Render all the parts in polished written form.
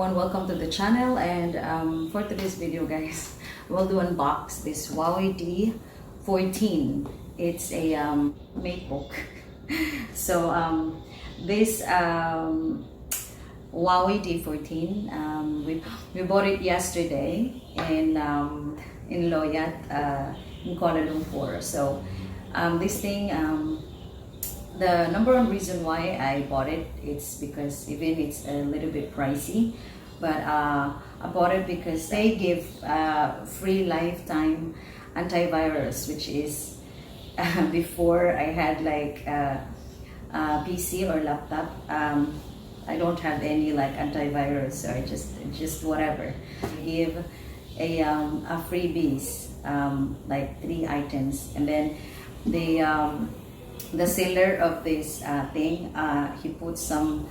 everyone, welcome to the channel. And for today's video, guys, we'll do unbox this Huawei D14. It's a Matebook. So this Huawei D14, we bought it yesterday in Loyat, in Kuala Lumpur. So this thing, the number one reason why I bought it, it's because even it's a little bit pricey, but I bought it because they give free lifetime antivirus, which is before I had like a PC or laptop. I don't have any like antivirus, or just whatever. They give a freebies, like 3 items, and then the seller of this thing, he put some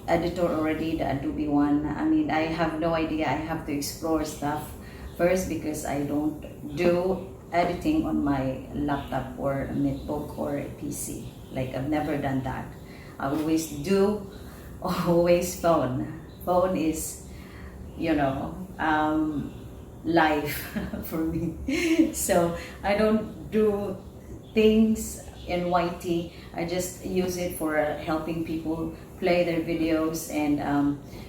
editor already, the Adobe one. I mean, I have no idea. I have to explore stuff first because I don't do editing on my laptop or a netbook or a PC. Like, I've never done that. I always do, always phone. Phone is, you know, life for me. So I don't do things in YT. I just use it for helping people play their videos, and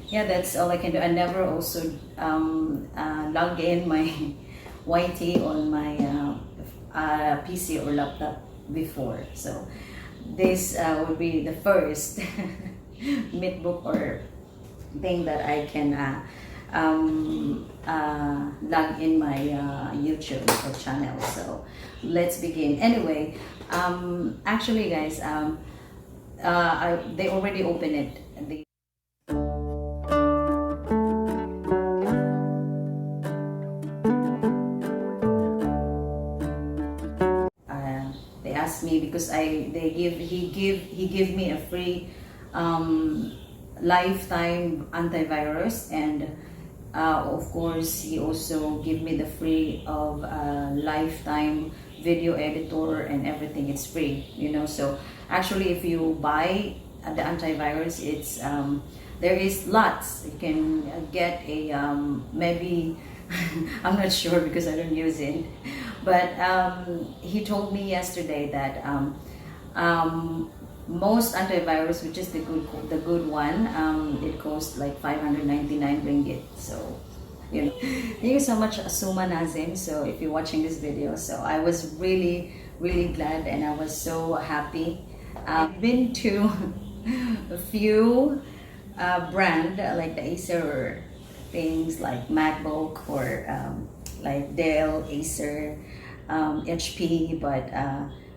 yeah, that's all I can do. I never also log in my YT on my PC or laptop before. So this will be the first Matebook or thing that I can log in my YouTube channel. So let's begin. Anyway, actually, guys, they already opened it. They asked me because he give me a free lifetime antivirus, and of course he also give me the free of lifetime video editor and everything. It's free, you know. So actually, if you buy the antivirus, it's there is lots. You can get a maybe I'm not sure because I don't use it, but he told me yesterday that most antivirus, which is the good one, it costs like 599 ringgit. So, you know, thank you so much, Asuma Nazim. So if you're watching this video, so I was really glad, and I was so happy. I've been to a few brand like the Acer things like MacBook or like Dell, Acer, HP, but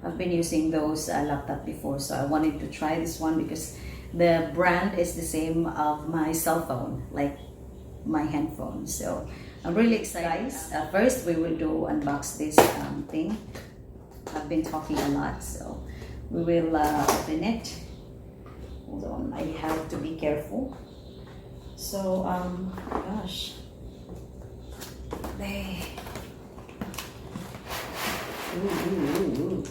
I've been using those laptop before, so I wanted to try this one because the brand is the same of my cell phone, like my handphone. So I'm really excited. First, we will do unbox this thing. I've been talking a lot, so we will open it. Hold on, I have to be careful. So gosh, they. Ooh.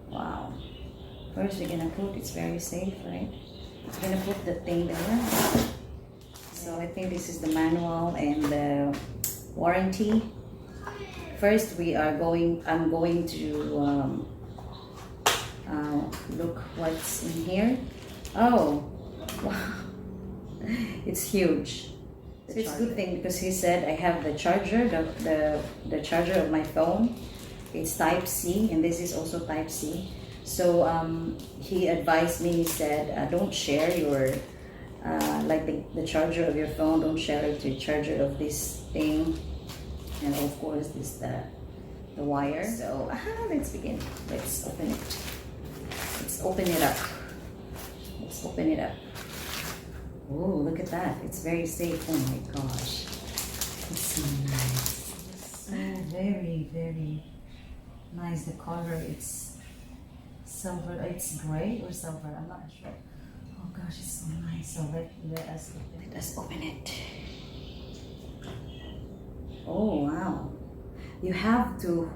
Wow. First we're gonna put, it's very safe, right? We're gonna put the thing there. So I think this is the manual and the warranty. First I'm going to look what's in here. Oh, wow. It's huge. So it's a good thing because he said I have the charger, the charger of my phone. It's Type C, and this is also Type C. So he advised me. He said, don't share your like the charger of your phone. Don't share it to the charger of this thing. And of course, this the wire. So let's begin. Let's open it. Let's open it up. Let's open it up. Oh, look at that. It's very safe. Oh my gosh. It's so nice. So very nice. The color, it's silver. It's gray or silver. I'm not sure. Oh gosh, it's so nice. So let us open it. Oh wow. You have to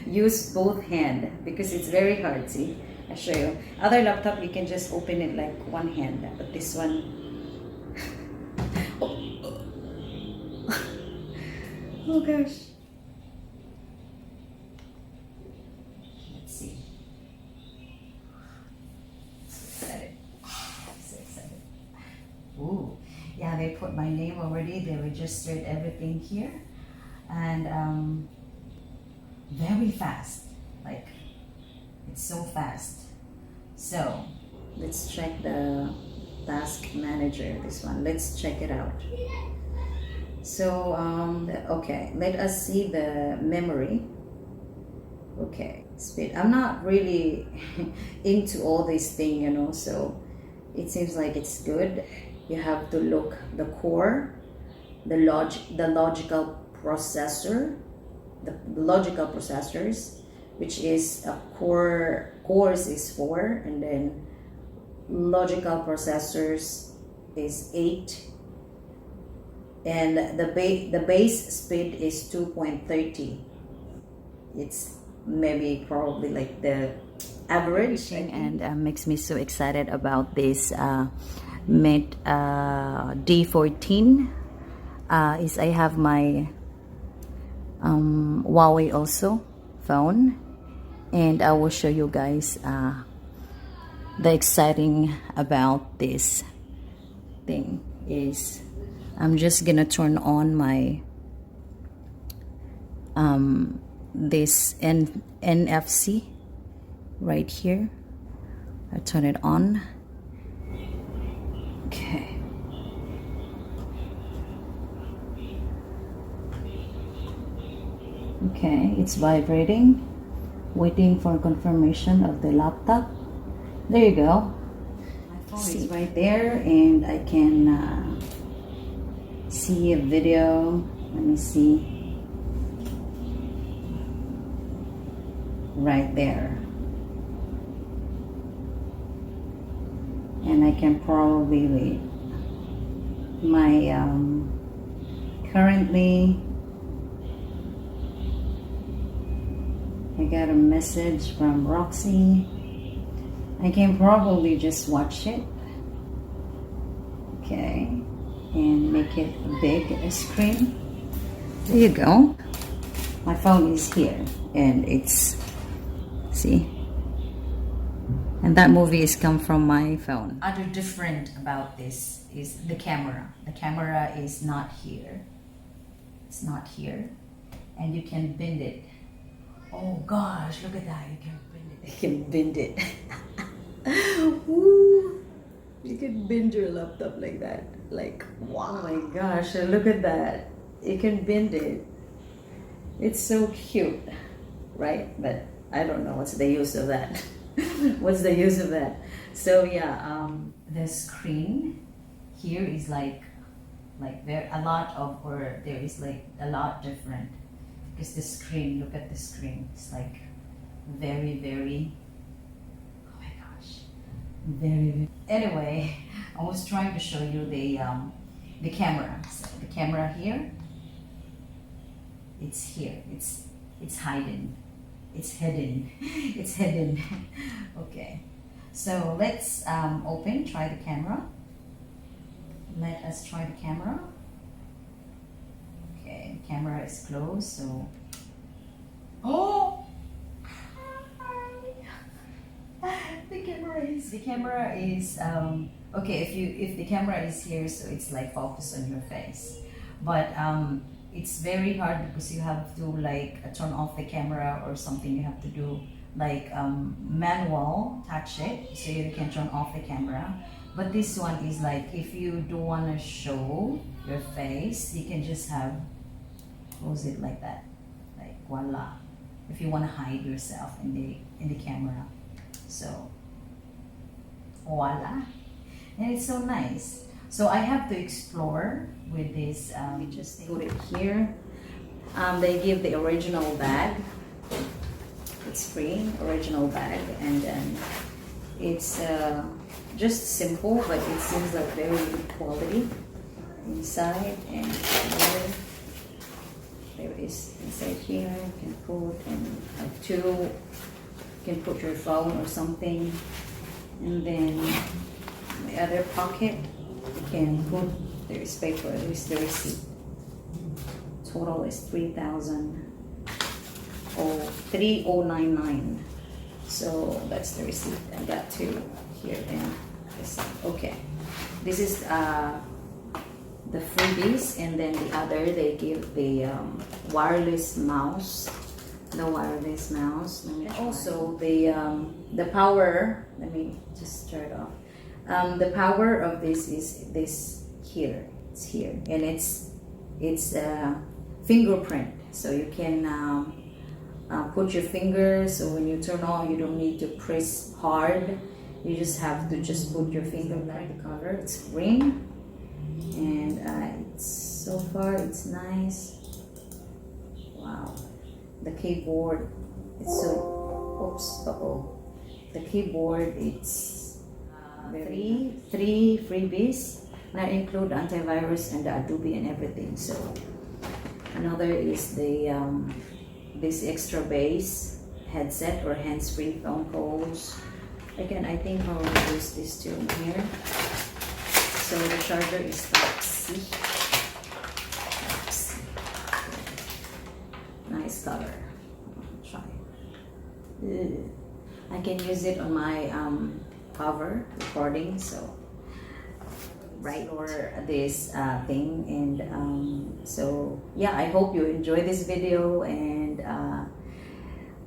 use both hands because it's very hard. See? I'll show you. Other laptop, you can just open it like one hand, but this one, oh gosh. Let's see. Excited. So excited. Ooh. Yeah, they put my name already. They registered everything here. And very fast. Like, it's so fast. So let's check the task manager, this one. Let's check it out. So okay, let us see the memory. Okay, speed. I'm not really into all these things, you know, so it seems like it's good. You have to look the core, the logical processor, the logical processors, which is a cores is 4, and then logical processors is 8, and the base speed is 2.30. It's maybe probably like the average, and makes me so excited about this Mate D14. Is I have my Huawei also phone, and I will show you guys the exciting about this thing is I'm just gonna turn on my this NFC right here. I turn it on. Okay. Okay, it's vibrating, waiting for confirmation of the laptop. There you go. My phone is right there, and I can see a video. Let me see. Right there. And I can probably wait. My currently I got a message from Roxy. I can probably just watch it. Okay. And make it a big screen. There you go. My phone is here, and it's, see? And that movie is come from my phone. Other different about this is the camera. The camera is not here. It's not here. And you can bend it. Oh gosh, look at that. You can bend it. You can bend it. Woo. You can bend your laptop like that. Like, wow. Oh my gosh, look at that. You can bend it. It's so cute, right? But I don't know what's the use of that. What's the use of that? So yeah, the screen here is like there a lot of, or there is like a lot different, because the screen, look at the screen, it's like very, oh my gosh, very. Anyway, I was trying to show you the camera. So the camera here, it's here, it's hidden. It's hidden. It's hidden. Okay. So let's try the camera. Let us try the camera. Okay, the camera is closed, so. Oh! The camera is okay, if the camera is here, so it's like focus on your face. But it's very hard because you have to like turn off the camera or something. You have to do like manual touch it so you can turn off the camera. But this one is like, if you don't want to show your face, you can just close it like that, like voila. If you want to hide yourself in the camera, so voila, and it's so nice. So I have to explore with this. We just put it here. They give the original bag. It's free, original bag, and then it's just simple, but it seems like very good quality inside. And there is inside here. You can put and have two can put your phone or something. And then the other pocket, you can put, there is paper, there is the receipt. Total is 3,099. So that's the receipt. I got two here and this side. Okay, this is the freebies, and then the other they give the wireless mouse. The wireless mouse. Let me also the power. Let me just start off. The power of this is this here. It's here, and it's fingerprint, so you can put your finger. So when you turn on, you don't need to press hard. You just have to just put your finger. Like the color, it's green, and it's so far it's nice. Wow. The keyboard, it's so, oops, the keyboard, it's three freebies that include antivirus and the Adobe and everything. So another is the this extra bass headset or hands-free phone calls. Again, I think I will use this too here. So the charger is Type-C. Nice color. Try. I can use it on my cover recording. So right for this thing, and so yeah, I hope you enjoy this video, and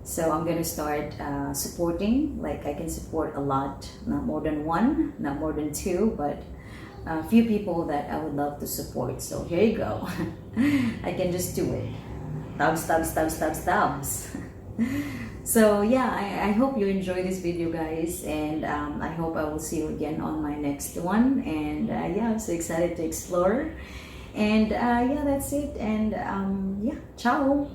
so I'm gonna start supporting. Like I can support a lot, not more than one, not more than two, but a few people that I would love to support. So here you go. I can just do it. Thumbs. So yeah, I hope you enjoy this video, guys, and I hope I will see you again on my next one. And yeah, I'm so excited to explore, and yeah, that's it. And yeah, ciao.